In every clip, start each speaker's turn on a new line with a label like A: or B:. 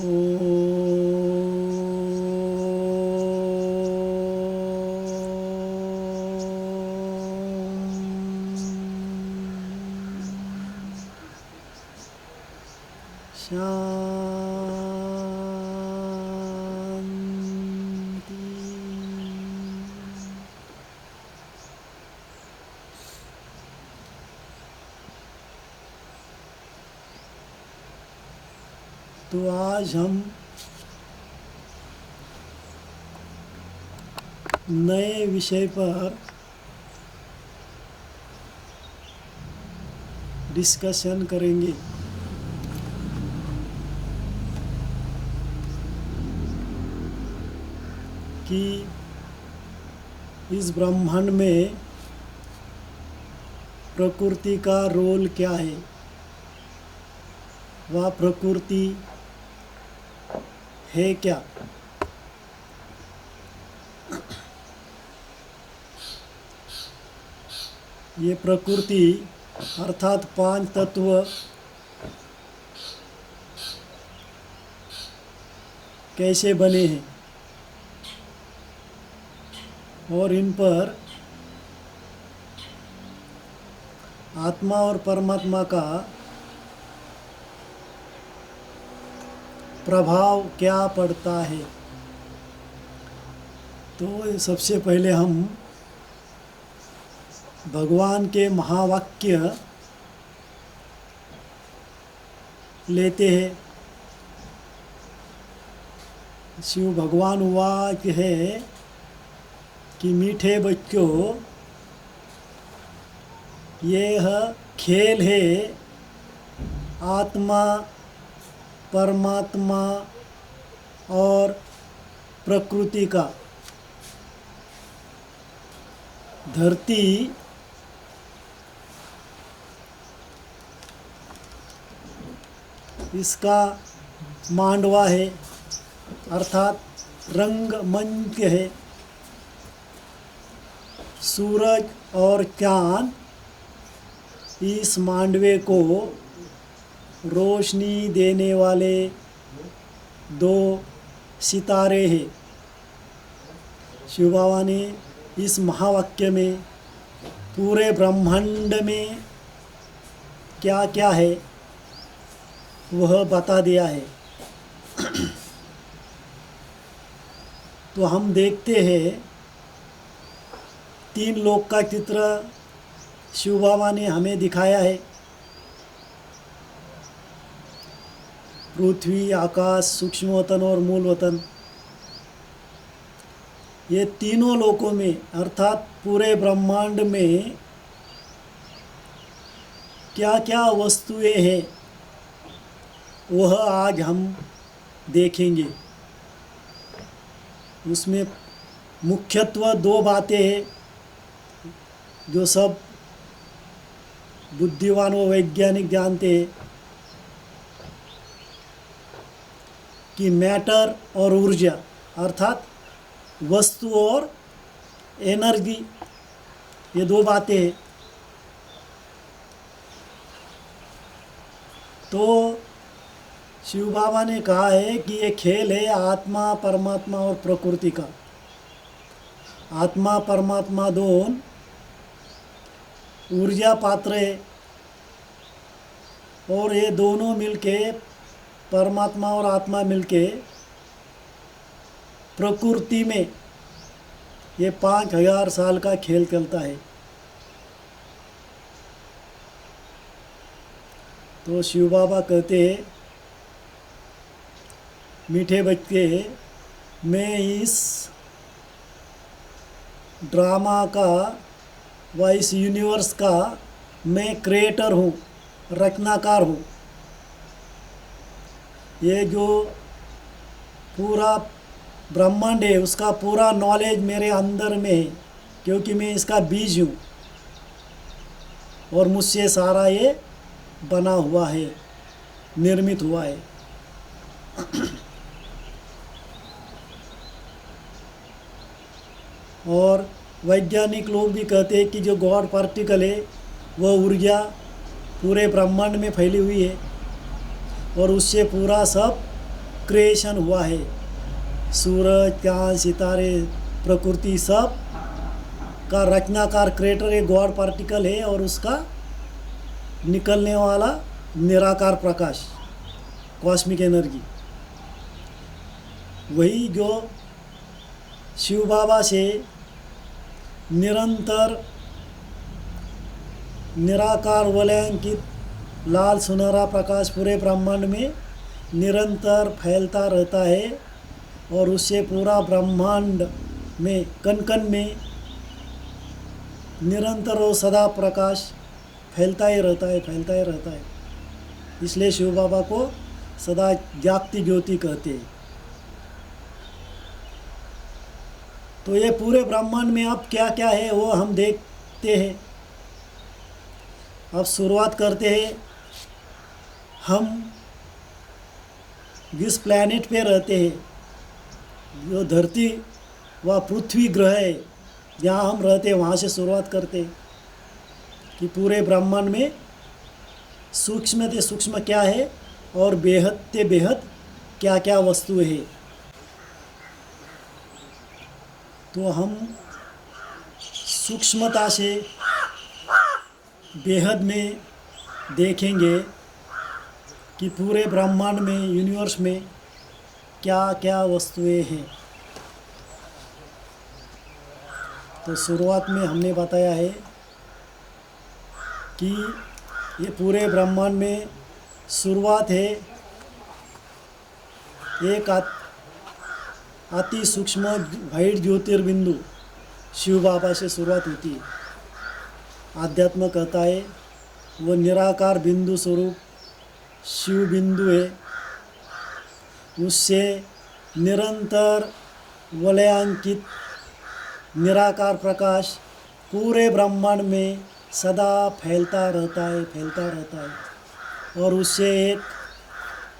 A: शांति। तो आज हम नए विषय पर डिस्कशन करेंगे। कि इस ब्रह्मांड में प्रकृति का रोल क्या है, वह प्रकृति है क्या। ये प्रकृति अर्थात पांच तत्व कैसे बने हैं और इन पर आत्मा और परमात्मा का प्रभाव क्या पड़ता है। तो सबसे पहले हम भगवान के महावाक्य लेते हैं। शिव भगवान वाक्य है कि मीठे बच्चों, यह खेल है आत्मा, परमात्मा और प्रकृति का। धरती इसका मांडवा है अर्थात रंगमंच है। सूरज और चाँद इस मांडवे को रोशनी देने वाले दो सितारे हैं। शिव बाबा ने इस महावाक्य में पूरे ब्रह्मांड में क्या क्या है वह बता दिया है। तो हम देखते हैं तीन लोक का चित्र शिव बाबा ने हमें दिखाया है। पृथ्वी, आकाश, सूक्ष्म वतन और मूल वतन। ये तीनों लोकों में अर्थात पूरे ब्रह्मांड में क्या क्या वस्तुएं हैं वह आज हम देखेंगे। उसमें मुख्यत्व दो बातें हैं जो सब बुद्धिमान व वैज्ञानिक जानते हैं कि मैटर और ऊर्जा अर्थात वस्तु और एनर्जी, ये दो बातें हैं। तो शिव बाबा ने कहा है कि ये खेल है आत्मा, परमात्मा और प्रकृति का। आत्मा परमात्मा दोनों ऊर्जा पात्र है और ये दोनों मिलके, परमात्मा और आत्मा मिलके प्रकृति में ये 5000 साल का खेल चलता है। तो शिव बाबा कहते हैं, मीठे बच्चे, मैं इस ड्रामा का व इस यूनिवर्स का मैं क्रिएटर हूँ, रचनाकार हूँ। ये जो पूरा ब्रह्मांड है उसका पूरा नॉलेज मेरे अंदर में है क्योंकि मैं इसका बीज हूँ और मुझसे सारा ये बना हुआ है, निर्मित हुआ है। और वैज्ञानिक लोग भी कहते हैं कि जो गॉड पार्टिकल है वह ऊर्जा पूरे ब्रह्मांड में फैली हुई है और उससे पूरा सब क्रिएशन हुआ है, सूरज, चाँद, सितारे, प्रकृति सब का रचनाकार क्रिएटर एक गॉड पार्टिकल है और उसका निकलने वाला निराकार प्रकाश, कॉस्मिक एनर्जी। वही जो शिव बाबा से निरंतर निराकार वलयांकित लाल सुनहरा प्रकाश पूरे ब्रह्मांड में निरंतर फैलता रहता है और उससे पूरा ब्रह्मांड में कण कण में निरंतर और सदा प्रकाश फैलता ही रहता है, फैलता ही रहता है। इसलिए शिव बाबा को सदा जागती ज्योति कहते हैं। तो ये पूरे ब्रह्मांड में अब क्या क्या है वो हम देखते हैं। अब शुरुआत करते हैं। हम जिस प्लैनेट पे रहते हैं, जो धरती व पृथ्वी ग्रह है जहाँ हम रहते हैं, वहाँ से शुरुआत करते हैं कि पूरे ब्रह्मांड में सूक्ष्म से सूक्ष्म क्या है और बेहद से बेहद क्या क्या वस्तुएं हैं। तो हम सूक्ष्मता से बेहद में देखेंगे कि पूरे ब्रह्मांड में, यूनिवर्स में क्या क्या वस्तुएं हैं। तो शुरुआत में हमने बताया है कि ये पूरे ब्रह्मांड में शुरुआत है एक अति सूक्ष्म वाइट ज्योतिर्बिंदु शिव बाबा से शुरुआत होती है। आध्यात्म कहता है वो निराकार बिंदु स्वरूप शिव बिंदु है, उससे निरंतर वलयांकित निराकार प्रकाश पूरे ब्रह्मांड में सदा फैलता रहता है, फैलता रहता है और उससे एक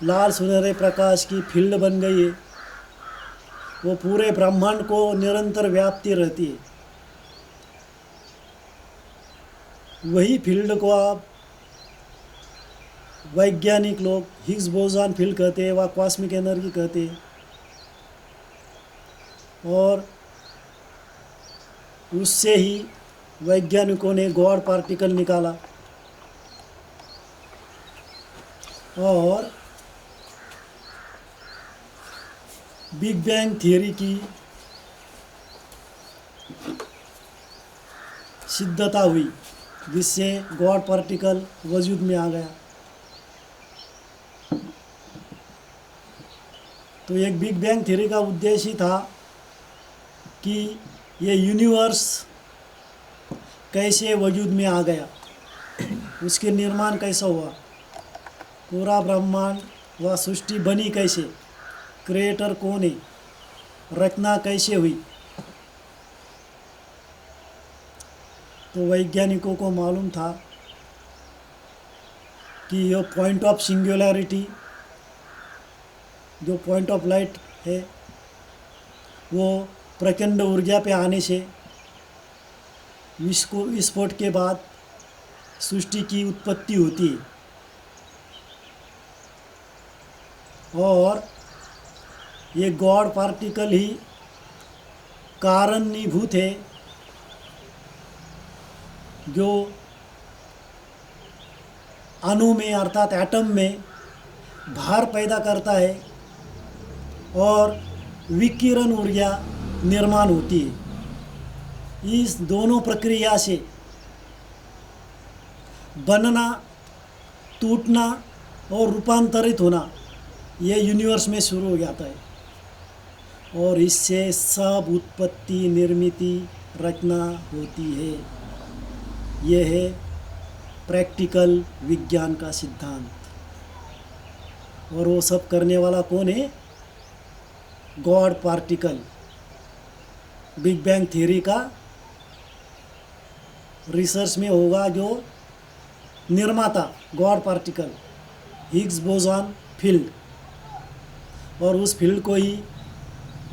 A: लाल सुनहरे प्रकाश की फील्ड बन गई है। वो पूरे ब्रह्मांड को निरंतर व्याप्ति रहती है। वही फील्ड को आप वैज्ञानिक लोग हिग्स बोसॉन फील्ड कहते हैं व कॉस्मिक एनर्जी कहते हैं। और उससे ही वैज्ञानिकों ने गॉड पार्टिकल निकाला और बिग बैंग थियरी की सिद्धता हुई, जिससे गॉड पार्टिकल वजूद में आ गया। तो एक बिग बैंग थ्योरी का उद्देश्य था कि ये यूनिवर्स कैसे वजूद में आ गया, उसके निर्माण कैसा हुआ, पूरा ब्रह्मांड व सृष्टि बनी कैसे, क्रिएटर कौन है, रचना कैसे हुई। तो वैज्ञानिकों को मालूम था कि यह पॉइंट ऑफ सिंगुलैरिटी, जो पॉइंट ऑफ लाइट है, वो प्रचंड ऊर्जा पे आने से विस्फोट के बाद सृष्टि की उत्पत्ति होती है और ये गॉड पार्टिकल ही कारणीभूत है जो अणु में अर्थात एटम में भार पैदा करता है और विकिरण ऊर्जा निर्माण होती है। इस दोनों प्रक्रिया से बनना, टूटना और रूपांतरित होना ये यूनिवर्स में शुरू हो जाता है और इससे सब उत्पत्ति, निर्मिति, रचना होती है। यह है प्रैक्टिकल विज्ञान का सिद्धांत। और वो सब करने वाला कौन है? God particle. Big bang theory का रिसर्च में होगा जो निर्माता God particle, Higgs boson field, और उस फील्ड को ही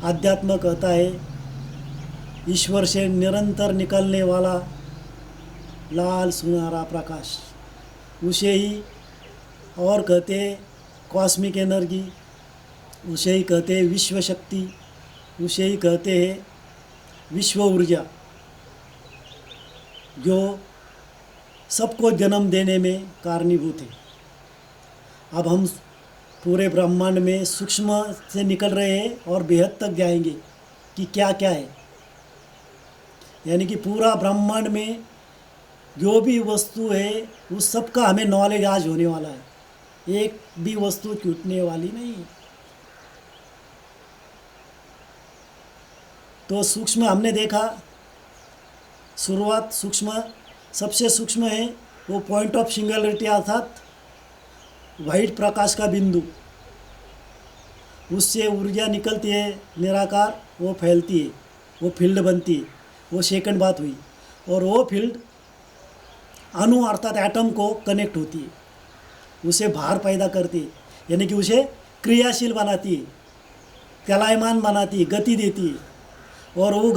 A: आध्यात्म कहता है। ईश्वर से निरंतर निकलने वाला लाल सुनहरा प्रकाश, उसे ही और कहते हैं कॉस्मिक एनर्जी उसे ही कहते हैं विश्व शक्ति, उसे ही कहते हैं विश्व ऊर्जा, जो सबको जन्म देने में कारणीभूत है। अब हम पूरे ब्रह्मांड में सूक्ष्म से निकल रहे हैं और बेहद तक जाएंगे कि क्या क्या है। यानी कि पूरा ब्रह्मांड में जो भी वस्तु है उस सब का हमें नॉलेज आज होने वाला है। एक भी वस्तु छूटने वाली नहीं है। तो सूक्ष्म हमने देखा, शुरुआत सूक्ष्म, सबसे सूक्ष्म है वो पॉइंट ऑफ सिंगुलरिटी अर्थात वाइट प्रकाश का बिंदु। उससे ऊर्जा निकलती है निराकार, वो फैलती है, वो फील्ड बनती है। वो सेकंड बात हुई। और वो फील्ड अणु अर्थात एटम को कनेक्ट होती है, उसे भार पैदा करती है, यानी कि उसे क्रियाशील बनाती है, चलायमान बनाती है, गति देती है। और वो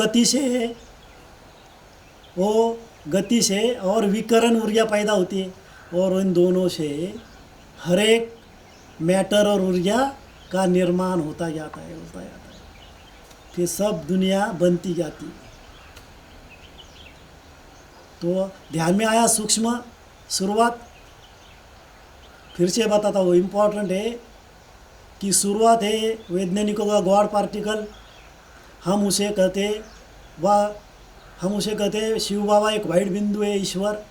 A: गति से और विकर्ण ऊर्जा पैदा होती है। और इन दोनों से हर एक मैटर और ऊर्जा का निर्माण होता जाता है। फिर सब दुनिया बनती जाती है। तो ध्यान में आया सूक्ष्म शुरुआत। फिर से बताता हूँ, इम्पोर्टेंट है कि शुरुआत है वैज्ञानिकों का गॉड पार्टिकल। हम उसे कहते शिव बाबा एक वाइट बिंदु है, ईश्वर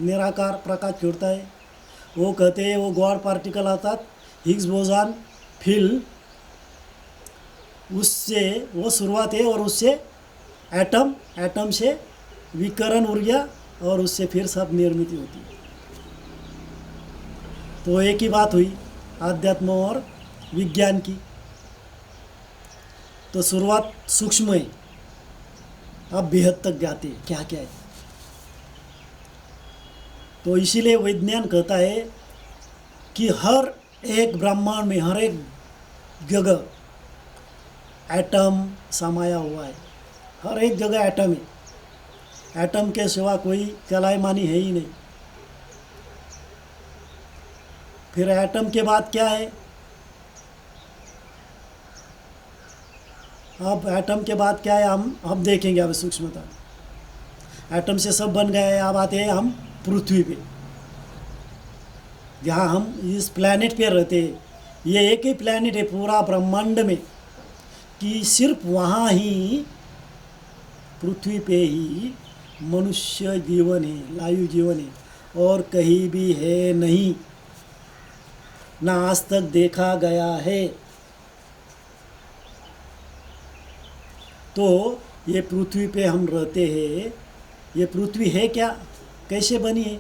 A: निराकार प्रकाश छोड़ता है। वो कहते हैं वो गॉड पार्टिकल अर्थात हिग्स बोसान फील्ड, उससे वो शुरुआत है। और उससे एटम से विकर्ण ऊर्जा, और उससे फिर सब निर्मित होती है। तो एक ही बात हुई आध्यात्म और विज्ञान की। तो शुरुआत सूक्ष्म है, अब बेहद तक जाते हैं क्या क्या है। तो इसीलिए विज्ञान कहता है कि हर एक ब्रह्मांड में हर एक जगह एटम समाया हुआ है। हर एक जगह एटम है। एटम के सिवा कोई चलायमानी है ही नहीं। फिर एटम के बाद क्या है? अब एटम के बाद क्या है हम देखेंगे अब सूक्ष्मता। एटम से सब बन गए। अब आते हैं हम पृथ्वी पे, जहाँ हम इस प्लैनेट पे रहते हैं। ये एक ही प्लैनेट है पूरा ब्रह्मांड में कि सिर्फ वहाँ ही पृथ्वी पे ही मनुष्य जीवन है, लायु जीवन है, और कहीं भी है नहीं, ना आज तक देखा गया है। तो ये पृथ्वी पे हम रहते हैं। ये पृथ्वी है क्या, कैसे बनी है,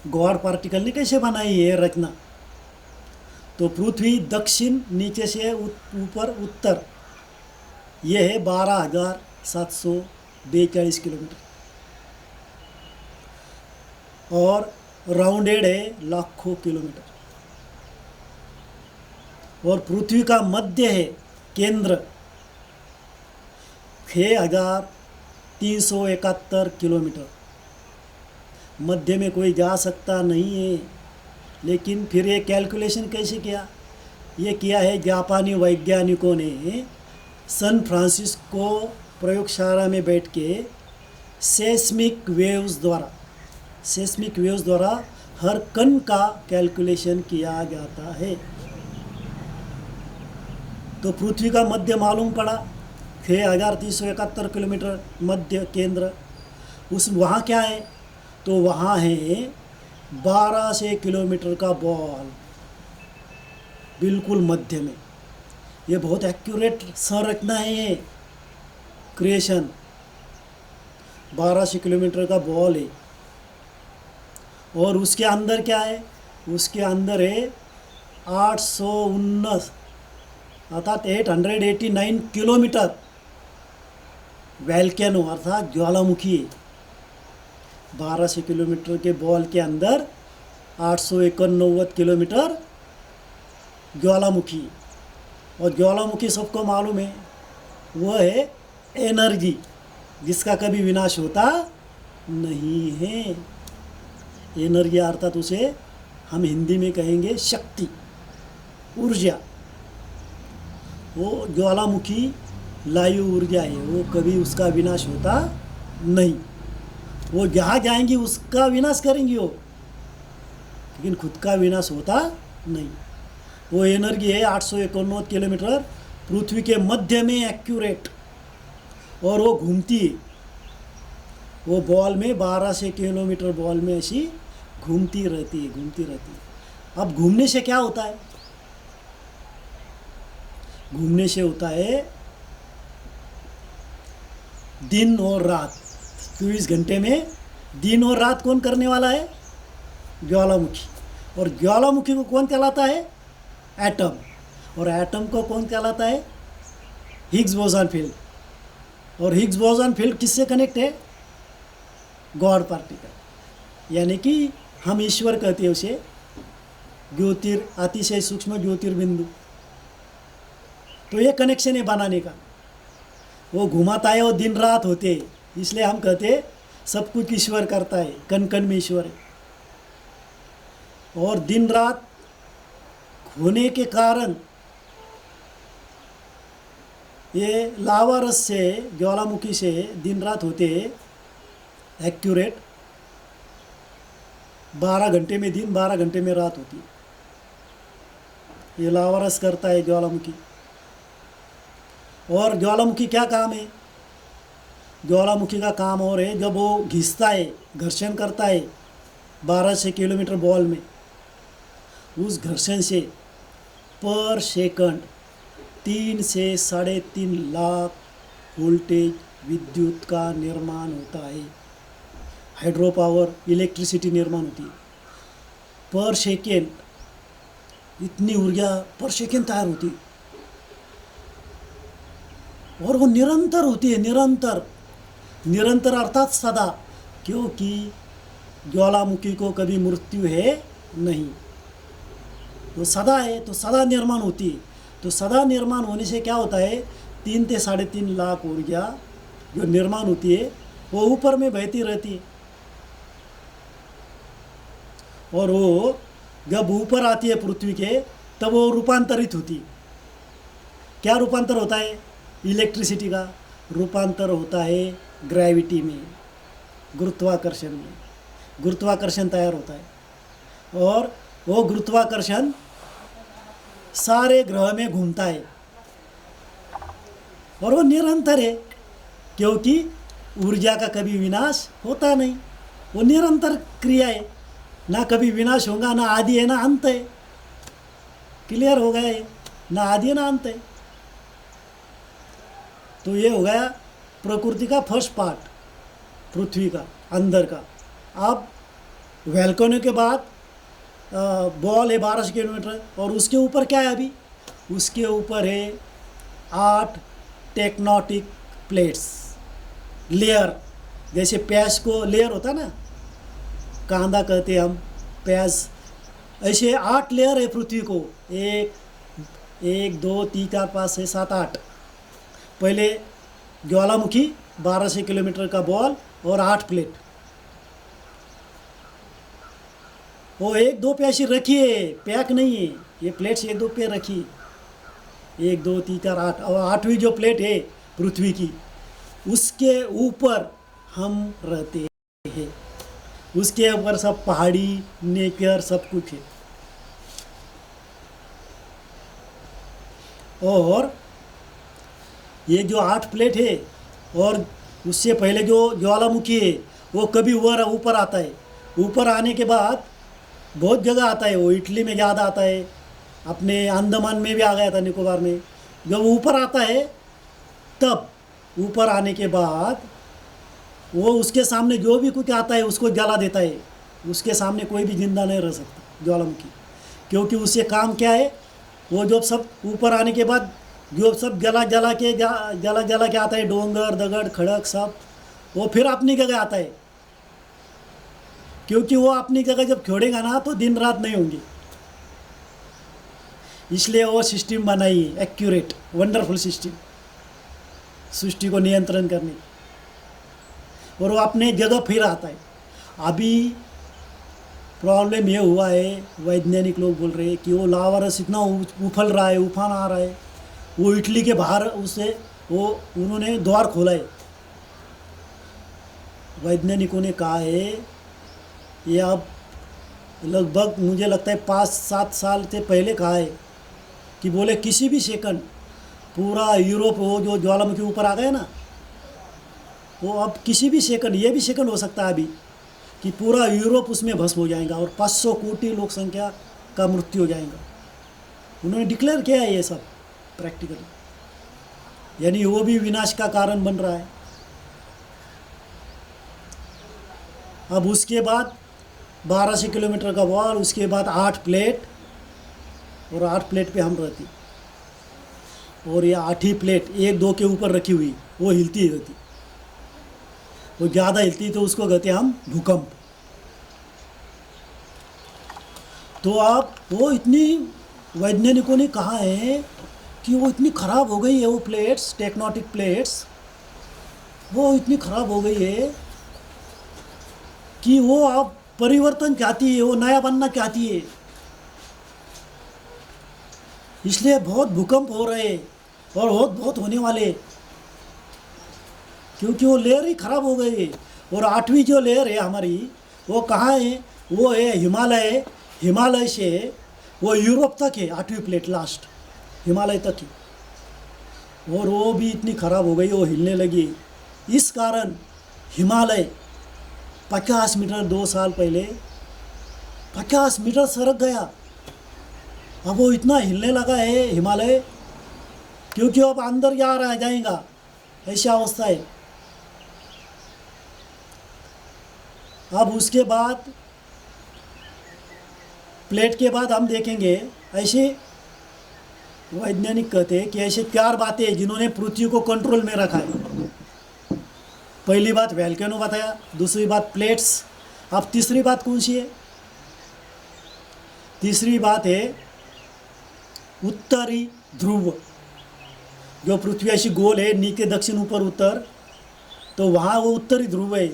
A: गॉड पार्टिकल ने कैसे बनाई है रचना? तो पृथ्वी दक्षिण नीचे से ऊपर उत्तर, ये है 12,742 किलोमीटर, और राउंडेड है लाखों किलोमीटर। और पृथ्वी का मध्य है केंद्र 6,371 किलोमीटर। मध्य में कोई जा सकता नहीं है। लेकिन फिर ये कैलकुलेशन कैसे किया? ये किया है जापानी वैज्ञानिकों ने सैन फ्रांसिस्को प्रयोगशाला में बैठ के सेस्मिक वेव्स द्वारा हर कण का कैलकुलेशन किया जाता है। तो पृथ्वी का मध्य मालूम पड़ा 6,371 किलोमीटर मध्य केंद्र। वहाँ क्या है? तो वहाँ है 1200 किलोमीटर का बॉल बिल्कुल मध्य में। ये बहुत एक्यूरेट संरचना है ये क्रिएशन। 1200 किलोमीटर का बॉल है। और उसके अंदर क्या है? उसके अंदर है 819 अर्थात 889 किलोमीटर वैल्केनो अर्थात ज्वालामुखी है। 1200 किलोमीटर के बॉल के अंदर 891 किलोमीटर ज्वालामुखी। और ज्वालामुखी सबको मालूम है, वो है एनर्जी जिसका कभी विनाश होता नहीं है। एनर्जी अर्थात उसे हम हिंदी में कहेंगे शक्ति, ऊर्जा। वो ज्वालामुखी लायु ऊर्जा है, वो कभी उसका विनाश होता नहीं। वो जहाँ जाएंगी उसका विनाश करेंगी वो, लेकिन खुद का विनाश होता नहीं। वो एनर्जी है 889 किलोमीटर पृथ्वी के मध्य में एक्यूरेट, और वो घूमती है। वो बॉल में 1200 किलोमीटर बॉल में ऐसी घूमती रहती है, घूमती रहती है। अब घूमने से क्या होता है? घूमने से होता है दिन और रात। 24 घंटे में दिन और रात कौन करने वाला है? ज्वालामुखी। और ज्वालामुखी को कौन कहलाता है? एटम। और एटम को कौन कहलाता है? Higgs boson field. और हिग्स बोसॉन फील्ड किससे कनेक्ट है? गॉड पार्टिकल, यानी कि हम ईश्वर कहते हैं उसे, अतिशय सूक्ष्म ज्योतिर्बिंदु। तो ये कनेक्शन है बनाने का। वो घुमाता है और दिन रात होते हैं, इसलिए हम कहते हैं सब कुछ ईश्वर करता है, कण कण में ईश्वर है। और दिन रात होने के कारण ये लावा रस से, ज्वालामुखी से दिन रात होते एक्यूरेट 12 घंटे में दिन, 12 घंटे में रात होती है। ये लावा रस करता है ज्वालामुखी। और ज्वालामुखी क्या काम है? ज्वालामुखी का काम और है, जब वो घिसता है, घर्षण करता है 1200 किलोमीटर बॉल में, उस घर्षण से पर सेकंड 3 से 3.5 लाख वोल्टेज विद्युत का निर्माण होता है। हाइड्रो पावर, इलेक्ट्रिसिटी निर्माण होती है पर सेकेंड। इतनी ऊर्जा पर सेकेंड तैयार होती है, और वो निरंतर होती है, निरंतर। निरंतर अर्थात सदा, क्योंकि ज्वालामुखी को कभी मृत्यु है नहीं, तो सदा है, तो सदा निर्माण होती है। तो सदा निर्माण होने से क्या होता है? 3 से 3.5 लाख ऊर्जा जो निर्माण होती है वो ऊपर में बहती रहती है, और वो जब ऊपर आती है पृथ्वी के, तब वो रूपांतरित होती है। क्या रूपांतर होता है? इलेक्ट्रिसिटी का रूपांतर होता है ग्रेविटी में, गुरुत्वाकर्षण में। गुरुत्वाकर्षण तैयार होता है, और वो गुरुत्वाकर्षण सारे ग्रह में घूमता है, और वो निरंतर है, क्योंकि ऊर्जा का कभी विनाश होता नहीं। वो निरंतर क्रिया है, ना कभी विनाश होगा, ना आदि है ना अंत है। क्लियर हो गया? ना आदि है ना अंत है। तो ये हो गया प्रकृति का फर्स्ट पार्ट, पृथ्वी का अंदर का। अब वोल्केनो के बाद बॉल है 1200 किलोमीटर, और उसके ऊपर क्या है? अभी उसके ऊपर है 8 टेक्टोनिक प्लेट्स, लेयर। जैसे प्याज को लेयर होता ना, कांदा कहते हैं हम, प्याज, ऐसे 8 लेयर है पृथ्वी को। 1 2 3 4 5 6 7 8। पहले ज्वालामुखी, 1200 किलोमीटर का बॉल और 8 प्लेट। वो 1 2 पे ऐसी रखी है, पैक नहीं है, ये प्लेट्स 1 2 पे रखी, 1 2 3 4 8। और 8वीं जो प्लेट है पृथ्वी की, उसके ऊपर हम रहते हैं। उसके ऊपर सब पहाड़ी, नेचर, सब कुछ है। और ये जो 8 प्लेट है, और उससे पहले जो ज्वालामुखी है, वो कभी ऊपर आता है। ऊपर आने के बाद बहुत जगह आता है। वो इटली में ज़्यादा आता है, अपने अंडमान में भी आ गया था, निकोबार में। जब ऊपर आता है, तब ऊपर आने के बाद वो उसके सामने जो भी कुछ आता है उसको जला देता है। उसके सामने कोई भी जिंदा नहीं रह सकता ज्वालामुखी, क्योंकि उससे काम क्या है? वो जो सब ऊपर आने के बाद जो सब जला जला के आता है, डोंगर दगड़ खड़क सब, वो फिर अपनी जगह आता है। क्योंकि वो अपनी जगह जब छोड़ेगा ना, तो दिन रात नहीं होंगी। इसलिए वो सिस्टम बनाई है, एक्यूरेट, वंडरफुल सिस्टम, सृष्टि को नियंत्रण करने। और वो अपने जगह फिर आता है। अभी प्रॉब्लम ये हुआ है, वैज्ञानिक लोग बोल रहे हैं कि वो लावा रस इतना उफल रहा है, उफान आ रहा है, वो इटली के बाहर उसे वो उन्होंने द्वार खोला है। वैज्ञानिकों ने कहा है ये अब लगभग मुझे लगता है 5-7 साल से पहले कहा है कि बोले किसी भी सेकंड पूरा यूरोप वो जो ज्वालामुखी ऊपर आ गया ना, वो अब किसी भी सेकंड, ये भी सेकंड हो सकता है अभी, कि पूरा यूरोप उसमें भस्म हो जाएगा और 500 कोटि लोक संख्या का मृत्यु हो जाएगा। उन्होंने डिक्लेयर किया है ये सब प्रैक्टिकली, यानी वो भी विनाश का कारण बन रहा है। अब उसके बाद 1200 किलोमीटर का वॉल, उसके बाद 8 प्लेट, और 8 प्लेट पे हम रहती, और ये 8 ही प्लेट एक दो के ऊपर रखी हुई, वो हिलती ही रहती, वो ज़्यादा हिलती तो उसको कहते हैं हम भूकंप। तो आप वो इतनी, वैज्ञानिकों ने कहा है कि वो इतनी ख़राब हो गई है, वो प्लेट्स, टेक्टोनिक प्लेट्स वो इतनी ख़राब हो गई है कि वो आप परिवर्तन चाहती है, वो नया बनना चाहती है। इसलिए बहुत भूकंप हो रहे और बहुत बहुत होने वाले, क्योंकि वो लेयर ही ख़राब हो गई है। और 8वीं जो लेयर है हमारी, वो कहाँ है? वो है हिमालय। हिमालय से वो यूरोप तक है 8वीं प्लेट, लास्ट हिमालय तक है। और वो भी इतनी ख़राब हो गई, वो हिलने लगी। इस कारण हिमालय 50 मीटर 2 साल पहले 50 मीटर सरक गया। अब वो इतना हिलने लगा है हिमालय, क्योंकि अब अंदर जा रहा जाएगा, ऐसी अवस्था है। अब उसके बाद प्लेट के बाद हम देखेंगे, ऐसे वैज्ञानिक कहते हैं कि ऐसे 4 बातें हैं जिन्होंने पृथ्वी को कंट्रोल में रखा है। पहली बात वोल्केनो बताया, दूसरी बात प्लेट्स। अब तीसरी बात कौन सी है? तीसरी बात है उत्तरी ध्रुव, जो पृथ्वी ऐसी गोल है, नीचे दक्षिण ऊपर उत्तर, तो वहाँ वो उत्तरी ध्रुव है,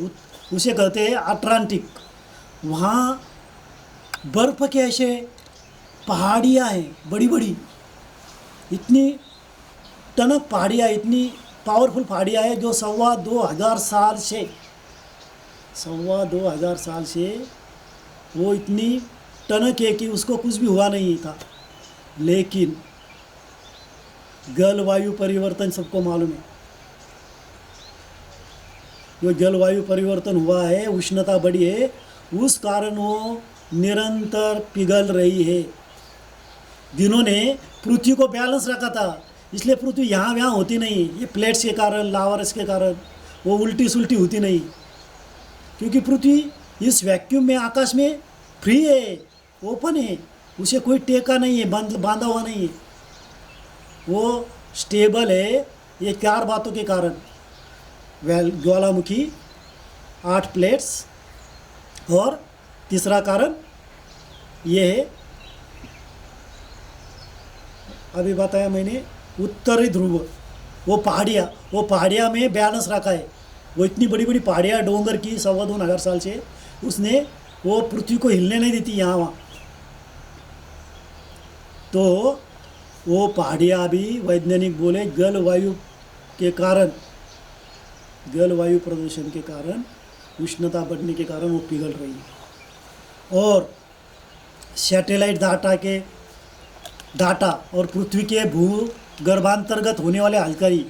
A: उसे कहते हैं अटलांटिक। वहाँ बर्फ़ के ऐसे पहाड़ियाँ हैं बड़ी बड़ी, इतनी टनक पहाड़ियाँ, इतनी पावरफुल पहाड़ियाँ हैं जो 2,500 साल से 2,500 साल से वो इतनी टनक है कि उसको कुछ भी हुआ नहीं था। लेकिन जलवायु परिवर्तन सबको मालूम है, जो जलवायु परिवर्तन हुआ है, उष्णता बढ़ी है, उस कारण वो निरंतर पिघल रही है। जिन्होंने पृथ्वी को बैलेंस रखा था, इसलिए पृथ्वी यहाँ वहाँ होती नहीं, ये प्लेट्स के कारण, लावारस के कारण वो उल्टी सुल्टी होती नहीं, क्योंकि पृथ्वी इस वैक्यूम में, आकाश में फ्री है, ओपन है, उसे कोई टेका नहीं है, बांधा हुआ नहीं है, वो स्टेबल है। ये 4 बातों के कारण, ज्वालामुखी, 8 प्लेट्स, और तीसरा कारण ये है, अभी बताया मैंने, उत्तरी ध्रुव, वो पहाड़ियाँ में बैलेंस रखा है। वो इतनी बड़ी बड़ी पहाड़ियाँ डोंगर की 2,500 साल से, उसने वो पृथ्वी को हिलने नहीं देती यहाँ वहाँ। तो वो पहाड़ियाँ भी वैज्ञानिक बोले जलवायु के कारण, जलवायु प्रदूषण के कारण, उष्णता बढ़ने के कारण वो पिघल रही है। और सैटेलाइट डाटा और पृथ्वी के भूगर्भांतर्गत होने वाले हलचल,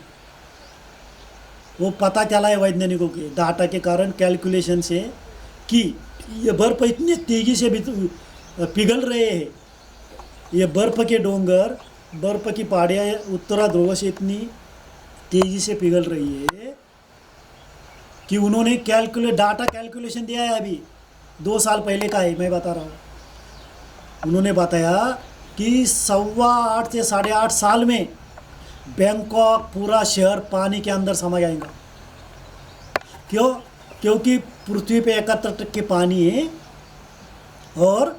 A: वो पता चला है वैज्ञानिकों के डाटा के कारण, कैलकुलेशन से, कि ये बर्फ़ इतनी तेज़ी से पिघल रहे हैं। ये बर्फ़ के डोंगर, बर्फ़ की पहाड़ियाँ उत्तरा ध्रुव से इतनी तेज़ी से पिघल रही है कि उन्होंने डाटा कैलकुलेशन दिया है, अभी 2 साल पहले का है, मैं बता रहा हूँ। उन्होंने बताया कि 8.25 से 8.5 साल में बैंकॉक पूरा शहर पानी के अंदर समा जाएगा। क्यों? क्योंकि पृथ्वी पे 71% पानी है, और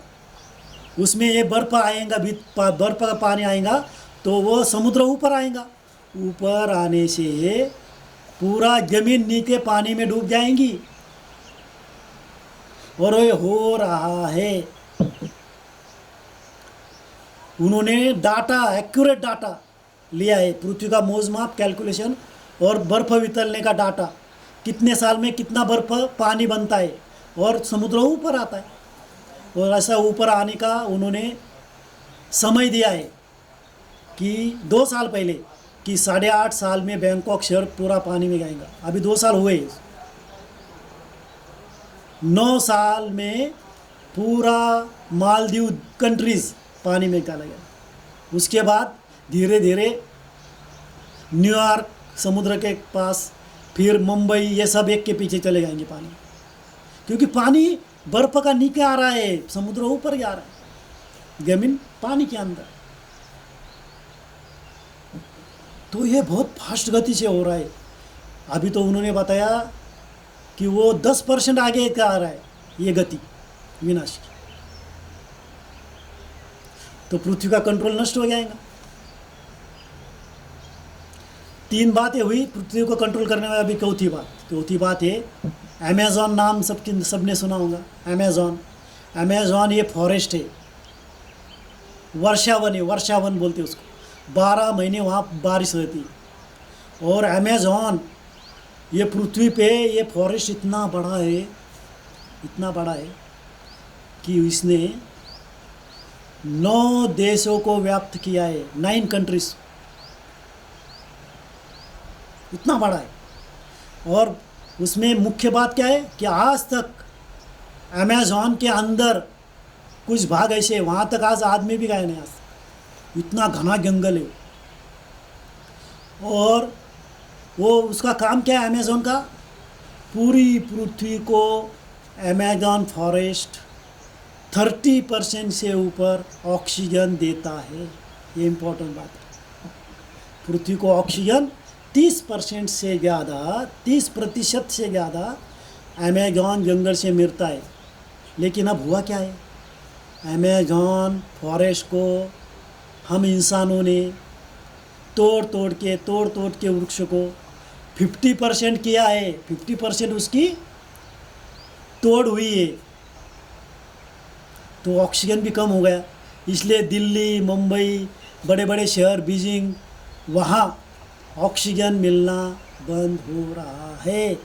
A: उसमें ये बर्फ़ आएगा, बर्फ़ का पानी आएगा तो वो समुद्र ऊपर आएगा। ऊपर आने से पूरा ज़मीन नीचे पानी में डूब जाएंगी, और ये हो रहा है। उन्होंने डाटा, एक्यूरेट डाटा लिया है, पृथ्वी का मौजमाप कैलकुलेशन और बर्फ़ वितरने का डाटा, कितने साल में कितना बर्फ़ पानी बनता है और समुद्र ऊपर आता है। और ऐसा ऊपर आने का उन्होंने समय दिया है कि 2 साल पहले कि 8.5 साल में बैंकॉक शहर पूरा पानी में जाएगा। अभी 2 साल हुए, 9 साल में पूरा मालदीव कंट्रीज़ पानी में डाला गया। उसके बाद धीरे धीरे न्यूयॉर्क समुद्र के पास, फिर मुंबई, ये सब एक के पीछे चले जाएंगे पानी, क्योंकि पानी बर्फ़ का नीचे आ रहा है, समुद्र ऊपर जा रहा है, ज़मीन पानी के अंदर। तो ये बहुत फास्ट गति से हो रहा है। अभी तो उन्होंने बताया कि वो 10% आगे का आ रहा है ये गति विनाश की। तो पृथ्वी का कंट्रोल नष्ट हो जाएगा। 3 बातें हुई पृथ्वी को कंट्रोल करने में। अभी चौथी बात है अमेज़न, नाम सबने सुना होगा। अमेज़न ये फॉरेस्ट है, वर्षावन है, वर्षावन बोलते हैं उसको। 12 महीने वहाँ बारिश रहती है। और अमेज़न ये पृथ्वी पे ये फॉरेस्ट इतना बड़ा है कि इसने 9 देशों को व्याप्त किया है, 9 कंट्रीज, इतना बड़ा है। और उसमें मुख्य बात क्या है कि आज तक अमेज़न के अंदर कुछ भाग ऐसे, वहाँ तक आज आदमी भी गए नहीं, आज इतना घना जंगल है। और वो उसका काम क्या है अमेज़न का, पूरी पृथ्वी को अमेज़न फॉरेस्ट 30% से ऊपर ऑक्सीजन देता है। ये इम्पोर्टेंट बात है। पृथ्वी को ऑक्सीजन 30% से ज़्यादा, 30% से ज़्यादा अमेज़न जंगल से मिलता है। लेकिन अब हुआ क्या है, अमेज़न फॉरेस्ट को हम इंसानों ने तोड़ तोड़ के वृक्ष को 50% किया है। 50% उसकी तोड़ हुई है, तो ऑक्सीजन भी कम हो गया। इसलिए दिल्ली, मुंबई, बड़े बड़े शहर, बीजिंग, वहाँ ऑक्सीजन मिलना बंद हो रहा है।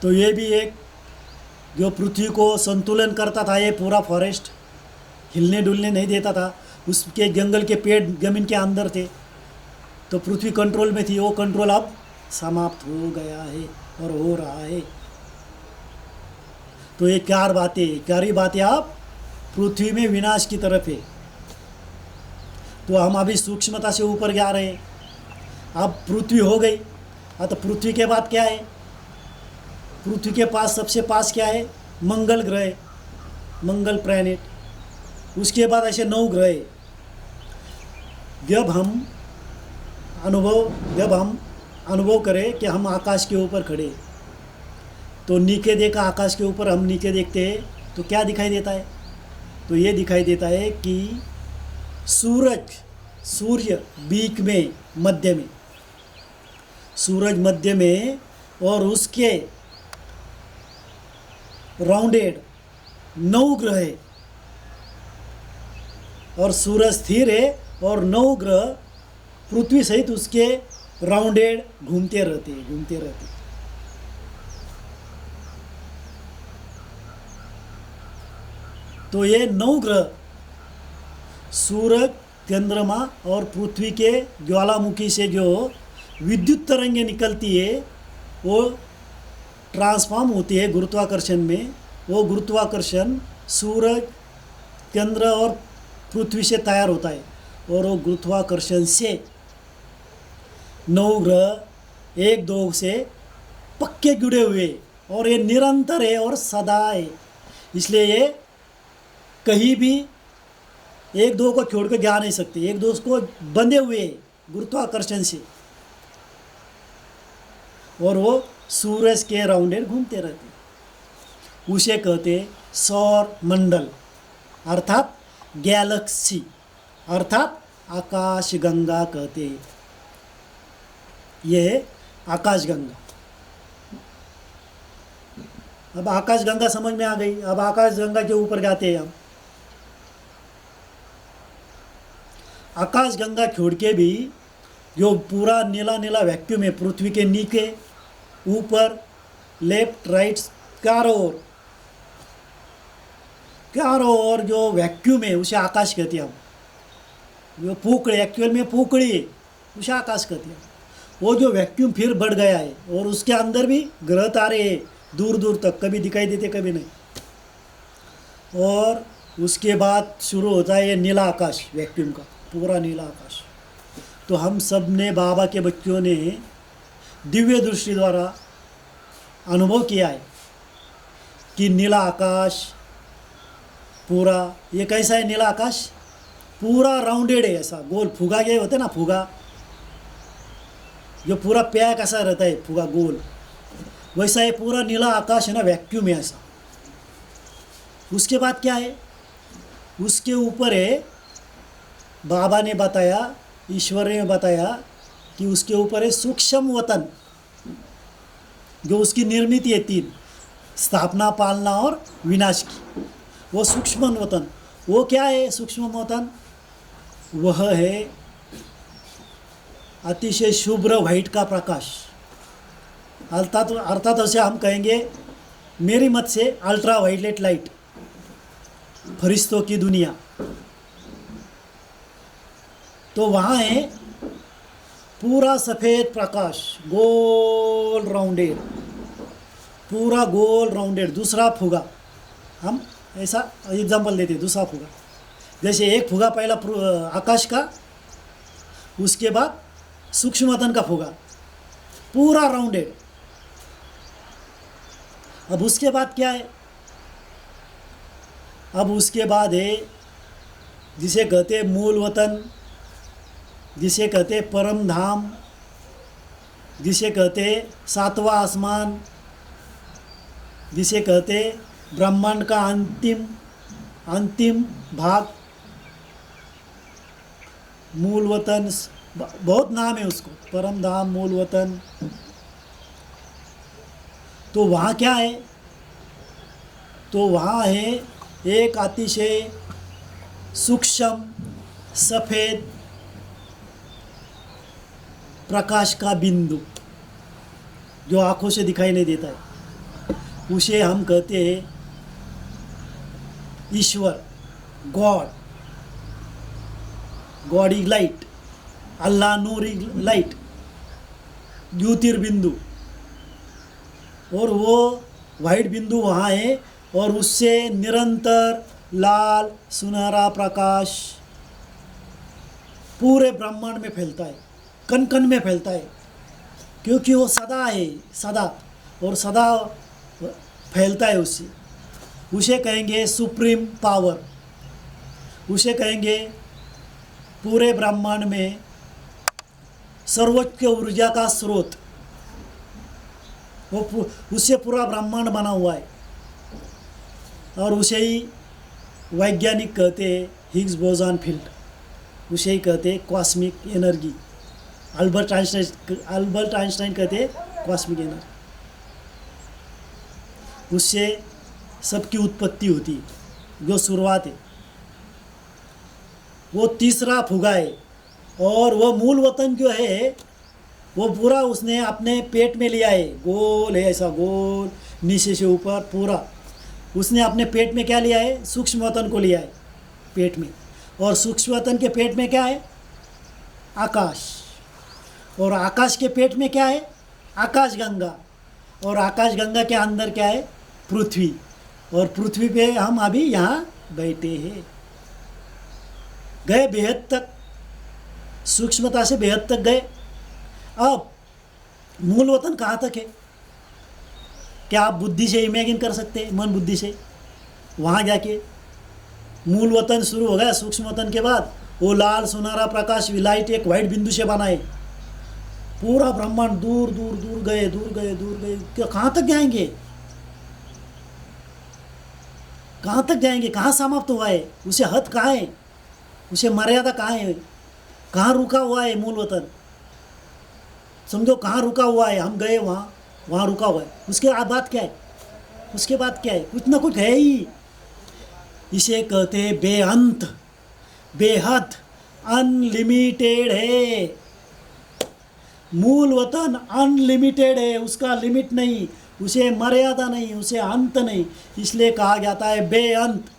A: तो ये भी एक जो पृथ्वी को संतुलन करता था, ये पूरा फॉरेस्ट हिलने डुलने नहीं देता था। उसके जंगल के पेड़ ज़मीन के अंदर थे, तो पृथ्वी कंट्रोल में थी। वो कंट्रोल अब समाप्त हो गया है और हो रहा है। तो ये 4 बातें आप पृथ्वी में विनाश की तरफ है। तो हम अभी सूक्ष्मता से ऊपर जा रहे हैं। अब पृथ्वी हो गई। तो पृथ्वी के बाद क्या है, पृथ्वी के पास सबसे पास क्या है, मंगल ग्रह, मंगल प्लैनेट। उसके बाद ऐसे 9 ग्रह। जब हम अनुभव करें कि हम आकाश के ऊपर खड़े, तो नीचे देखा, आकाश के ऊपर हम नीचे देखते हैं तो क्या दिखाई देता है, तो ये दिखाई देता है कि सूर्य बीच में, मध्य में, सूरज मध्य में, और उसके राउंडेड 9 ग्रह है, और सूरज स्थिर है, और 9 ग्रह पृथ्वी सहित उसके राउंडेड घूमते रहते। तो ये 9 ग्रह सूरज, चंद्रमा और पृथ्वी के ज्वालामुखी से जो विद्युत तरंगें निकलती है, वो ट्रांसफॉर्म होती है गुरुत्वाकर्षण में। वो गुरुत्वाकर्षण सूरज, चंद्र और पृथ्वी से तैयार होता है, और वो गुरुत्वाकर्षण से 9 ग्रह एक दो से पक्के जुड़े हुए, और ये निरंतर है और सदा है। इसलिए ये कहीं भी एक दो को छोड़ के जा नहीं सकते, एक दो को बंधे हुए गुरुत्वाकर्षण से, और वो सूरज के राउंडेड घूमते रहते। उसे कहते सौर मंडल, अर्थात गैलेक्सी, अर्थात आकाशगंगा कहते। ये है आकाशगंगा। अब आकाशगंगा समझ में आ गई। अब आकाशगंगा के ऊपर जाते हैं हम। आकाश गंगा छोड़ के भी जो पूरा नीला नीला वैक्यूम है पृथ्वी के नीचे ऊपर लेफ्ट राइट चारों ओर जो वैक्यूम है उसे आकाश कहते हैं हम। जो पोकड़ी एक्चुअल में पोकड़ी है उसे आकाश कहते हैं। वो जो वैक्यूम फिर बढ़ गया है और उसके अंदर भी ग्रह तारे हैं दूर दूर तक, कभी दिखाई देते कभी नहीं। और उसके बाद शुरू होता है ये नीला आकाश, वैक्यूम का पूरा नीला आकाश। तो हम सब ने, बाबा के बच्चों ने दिव्य दृष्टि द्वारा अनुभव किया है कि नीला आकाश पूरा, ये कैसा है नीला आकाश? पूरा राउंडेड है, ऐसा गोल फुगा के होते ना, फुगा जो पूरा पैक ऐसा रहता है, फुगा गोल, वैसा है पूरा नीला आकाश है ना, वैक्यूम है ऐसा। उसके बाद क्या है? उसके ऊपर है, बाबा ने बताया, ईश्वर ने बताया कि उसके ऊपर है सूक्ष्म वतन, जो उसकी निर्मित है तीन, स्थापना, पालना और विनाश की। वो सूक्ष्म वतन, वो क्या है सूक्ष्म वतन? वह है अतिशय शुभ्र व्हाइट का प्रकाश, अर्थात उसे हम कहेंगे मेरी मत से अल्ट्रा वायलेट लाइट, फरिश्तों की दुनिया। तो वहाँ है पूरा सफ़ेद प्रकाश, गोल राउंडेड, पूरा गोल राउंडेड। दूसरा फुगा, हम ऐसा एग्जाम्पल देते हैं, दूसरा फुगा, जैसे एक फुगा पहला आकाश का, उसके बाद सूक्ष्मतन का फुगा, पूरा राउंडेड। अब उसके बाद क्या है? अब उसके बाद है जिसे कहते हैं मूल वतन, जिसे कहते हैं परम धाम, जिसे कहते हैं सातवां आसमान, जिसे कहते हैं ब्रह्मांड का अंतिम भाग, मूल वतन, बहुत नाम है उसको, परम धाम, मूल वतन। तो वहाँ क्या है? तो वहाँ है एक अतिशय सूक्ष्म सफ़ेद प्रकाश का बिंदु जो आँखों से दिखाई नहीं देता है, उसे हम कहते हैं ईश्वर, गॉड इज लाइट, अल्लाह नूर इज लाइट, ज्योतिर्बिंदु। और वो वाइट बिंदु वहाँ है और उससे निरंतर लाल सुनहरा प्रकाश पूरे ब्रह्मांड में फैलता है, कण कण में फैलता है, क्योंकि वो सदा है, सदा और सदा फैलता है उससे। उसे कहेंगे सुप्रीम पावर, उसे कहेंगे पूरे ब्रह्मांड में सर्वोच्च ऊर्जा का स्रोत। वो उससे पूरा ब्रह्मांड बना हुआ है और उसे ही वैज्ञानिक कहते हैं हिग्स बोसॉन फील्ड, उसे ही कहते हैं कॉस्मिक एनर्जी। अल्बर्ट आइंस्टाइन कहते हैं कॉस्मिक एनर्जी। उससे सबकी उत्पत्ति होती है, जो शुरुआत है। वो तीसरा फुगा है और वो मूल वतन जो है वो पूरा उसने अपने पेट में लिया है, गोल है ऐसा, गोल नीचे से ऊपर पूरा उसने अपने पेट में क्या लिया है? सूक्ष्म वतन को लिया है पेट में। और सूक्ष्म वतन के पेट में क्या है? आकाश। और आकाश के पेट में क्या है? आकाश गंगा। और आकाश गंगा के अंदर क्या है? पृथ्वी। और पृथ्वी पे हम अभी यहाँ बैठे हैं। गए बेहद तक, सूक्ष्मता से बेहद तक गए। अब मूल वतन कहाँ तक है? क्या आप बुद्धि से इमेजिन कर सकते हैं? मन बुद्धि से वहाँ जाके मूल वतन शुरू हो गया। सूक्ष्म वतन के बाद वो लाल सुनहरा प्रकाश विलाइट एक वाइट बिंदु से बना है। पूरा ब्रह्मांड दूर दूर दूर गए, दूर गए, दूर गए, क्या कहाँ तक जाएंगे? कहाँ तक जाएंगे? कहाँ समाप्त हुआ है? उसे हद कहाँ है? उसे मर्यादा कहाँ है? कहाँ रुका हुआ है मूल वतन? समझो कहाँ रुका हुआ है, हम गए वहाँ, वहाँ रुका हुआ है। उसके बाद क्या है? उसके बाद क्या है? कुछ ना कुछ है ही। इसे कहते हैं बेअंत, बेहद, अनलिमिटेड है। मूल वतन अनलिमिटेड है, उसका लिमिट नहीं, उसे मर्यादा नहीं, उसे अंत नहीं, इसलिए कहा जाता है बेअंत।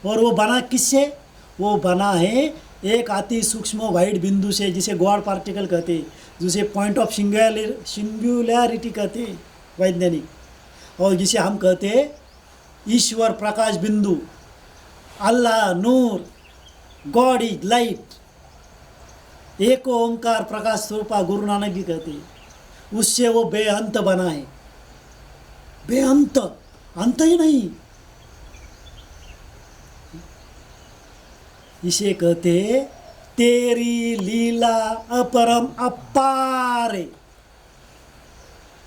A: और वो बना किससे? वो बना है एक अति सूक्ष्म वाइड बिंदु से, जिसे गॉड पार्टिकल कहते हैं, जिसे पॉइंट ऑफ सिंगुलैरिटी कहते हैं वैज्ञानिक, और जिसे हम कहते हैं ईश्वर प्रकाश बिंदु, अल्लाह नूर, गॉड इज लाइट, एक ओंकार प्रकाश स्वरूपा गुरु नानक जी कहते हैं। उससे वो बेअंत बना है, बेअंत, अंत ही नहीं। इसे कहते तेरी लीला अपरम अपार है।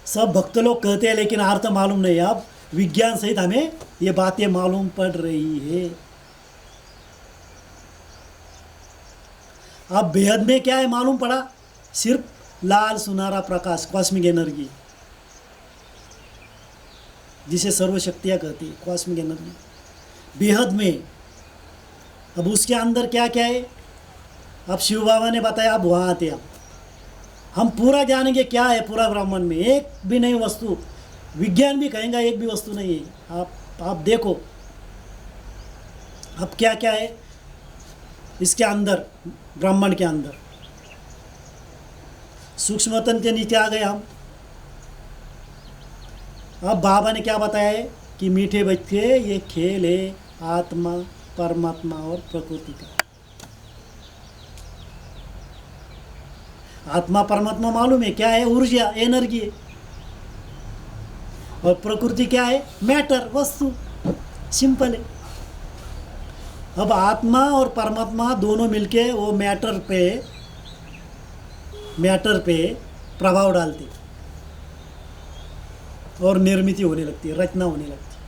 A: सब भक्त लोग कहते हैं लेकिन अर्थ मालूम नहीं। अब विज्ञान सहित हमें ये बातें मालूम पड़ रही है। अब बेहद में क्या है मालूम पड़ा? सिर्फ लाल सुनहरा प्रकाश, कॉस्मिक एनर्जी, जिसे सर्वशक्तियाँ कहती है, कॉस्मिक एनर्जी बेहद में। अब उसके अंदर क्या क्या है? अब शिव बाबा ने बताया, अब वहाँ आते हैं हम पूरा जानेंगे क्या है पूरा ब्रह्मांड में। एक भी नहीं वस्तु, विज्ञान भी कहेंगे एक भी वस्तु नहीं है। आप देखो अब क्या क्या है इसके अंदर, ब्रह्मांड के अंदर। सूक्ष्मतन के नीचे आ गए हम। अब बाबा ने क्या बताया है कि मीठे बच्चे, ये खेल है आत्मा, परमात्मा और प्रकृति का। आत्मा परमात्मा मालूम है क्या है? ऊर्जा, एनर्जी है। और प्रकृति क्या है? मैटर, वस्तु, सिंपल है। अब आत्मा और परमात्मा दोनों मिलके वो मैटर पे प्रभाव डालते और निर्मित होने लगती है, रचना होने लगती है।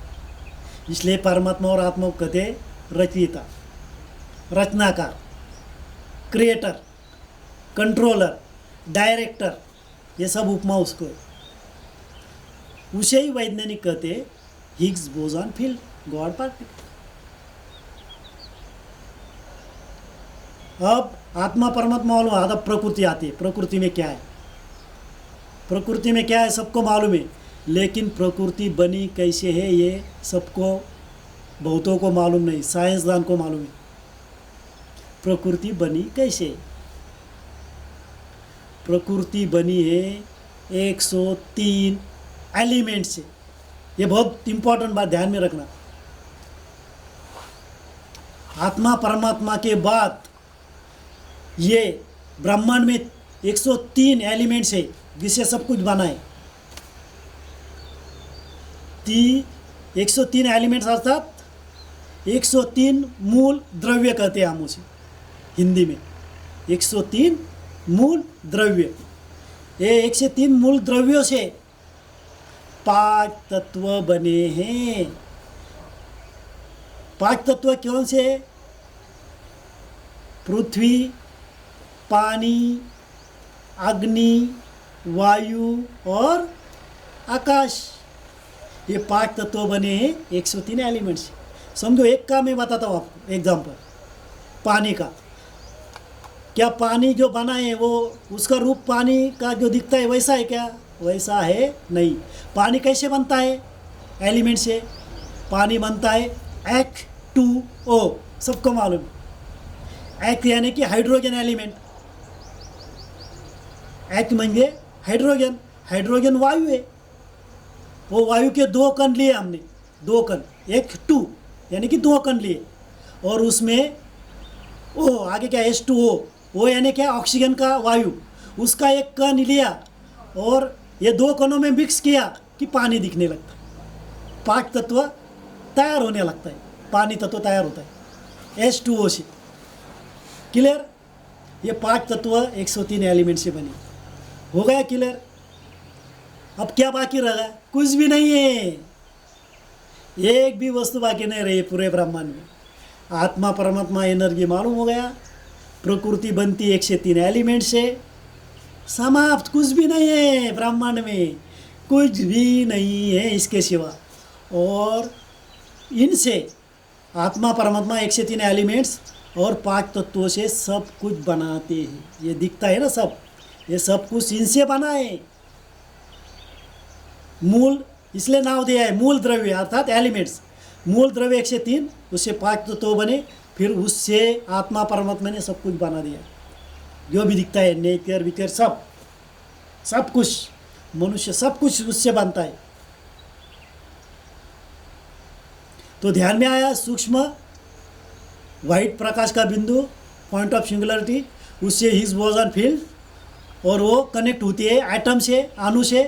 A: इसलिए परमात्मा और आत्मा को कहते हैं रचयिता, रचनाकार, क्रिएटर, कंट्रोलर, डायरेक्टर, ये सब उपमा उसको है। उसे ही वैज्ञानिक कहते हैं Higgs boson field, God particle. अब आत्मा परमात्मा मालूम, आधा प्रकृति आती है। प्रकृति में क्या है? प्रकृति में क्या है सबको मालूम है, लेकिन प्रकृति बनी कैसे है ये सबको, बहुतों को मालूम नहीं, साइंसदान को मालूम है प्रकृति बनी कैसे। प्रकृति बनी है 103 एलिमेंट से। ये बहुत इंपॉर्टेंट बात ध्यान में रखना। आत्मा परमात्मा के बाद ये ब्रह्मांड में 103 एलिमेंट्स है जिससे सब कुछ बना है। 103 एलिमेंट्स अर्थात 103 मूल द्रव्य कहते हैं हम उसे हिंदी में। 103 मूल द्रव्य, ये 103 मूल द्रव्यों से 5 तत्व बने हैं। 5 तत्व कौन से? पृथ्वी, पानी, अग्नि, वायु और आकाश। ये 5 तत्व बने हैं 103 एलिमेंट्स से। समझो एक का मैं बताता हूँ आपको एग्जाम्पल, पानी का। क्या पानी जो बना है वो उसका रूप पानी का जो दिखता है वैसा है क्या? वैसा है नहीं। पानी कैसे बनता है? एलिमेंट से। पानी बनता है H2O, सबको मालूम है। H यानी कि हाइड्रोजन एलिमेंट। H म्हणजे हाइड्रोजन, हाइड्रोजन वायु है। वो वायु के 2 कण लिए हमने, 2 कण, H2 यानी कि 2 कण लिए, और उसमें O आगे क्या H2O, वो यानी क्या? ऑक्सीजन का वायु, उसका एक कण लिया और ये 2 कणों में मिक्स किया कि पानी दिखने लगता है। 5 तत्व तैयार होने लगता है, पानी तत्व तैयार होता है H2O से। क्लियर? ये 5 तत्व 103 एलिमेंट से बने। हो गया क्लियर? अब क्या बाकी रहा? कुछ भी नहीं है, एक भी वस्तु बाकी नहीं रही पूरे ब्रह्मांड में। आत्मा परमात्मा एनर्जी मालूम हो गया, प्रकृति बनती 103 एलिमेंट से, समाप्त। कुछ भी नहीं है ब्रह्मांड में, कुछ भी नहीं है इसके सिवा। और इनसे आत्मा परमात्मा 103 एलिमेंट्स और 5 तत्वों से सब कुछ बनाते हैं। ये दिखता है ना सब, ये सब कुछ इनसे बना है। मूल इसलिए नाम दिया है मूल द्रव्य अर्थात एलिमेंट्स। मूल द्रव्य 103, उससे 5 तत्व बने, फिर उससे आत्मा परमात्मा ने सब कुछ बना दिया। जो भी दिखता है नेचर विकर सब सब कुछ, मनुष्य सब कुछ उससे बनता है। तो ध्यान में आया सूक्ष्म वाइट प्रकाश का बिंदु, पॉइंट ऑफ सिंगुलरिटी, उससे हिग्स बोसन फील्ड, और वो कनेक्ट होती है एटम से, अणु से,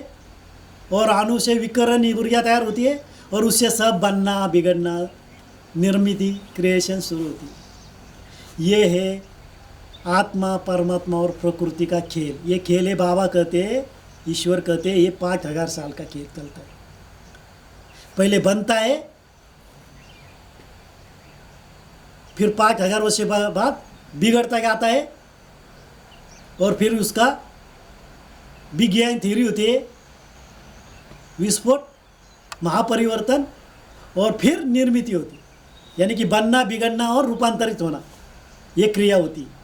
A: और अणु से विकिरण ऊर्जा तैयार होती है, और उससे सब बनना बिगड़ना निर्मिति क्रिएशन शुरू होती है। ये है आत्मा परमात्मा और प्रकृति का खेल। ये खेल है, बाबा कहते हैं, ईश्वर कहते हैं, ये 5000 साल का खेल चलता है। पहले बनता है, फिर 5000 वर्ष बाद बिगड़ता जाता है, और फिर उसका बिग बैंग थ्योरी होती है, विस्फोट, महापरिवर्तन, और फिर निर्मिति होती है। यानी कि बनना बिगड़ना और रूपांतरित होना, ये क्रिया होती है।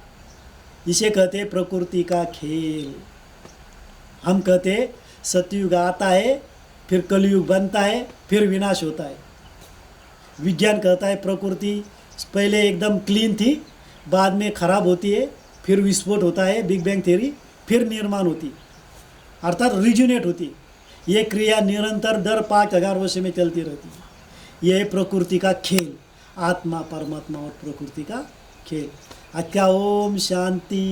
A: इसे कहते हैं प्रकृति का खेल। हम कहते हैं सतयुग आता है, फिर कलयुग बनता है, फिर विनाश होता है। विज्ञान कहता है प्रकृति पहले एकदम क्लीन थी, बाद में खराब होती है, फिर विस्फोट होता है, बिग बैंग थ्योरी, फिर निर्माण होती है, अर्थात रिजुनेट होती है। ये क्रिया निरंतर दर 5000 वर्ष में चलती रहती है। यह प्रकृति का खेल, आत्मा परमात्मा और प्रकृति का खेल। अच्छा, ओम शांति।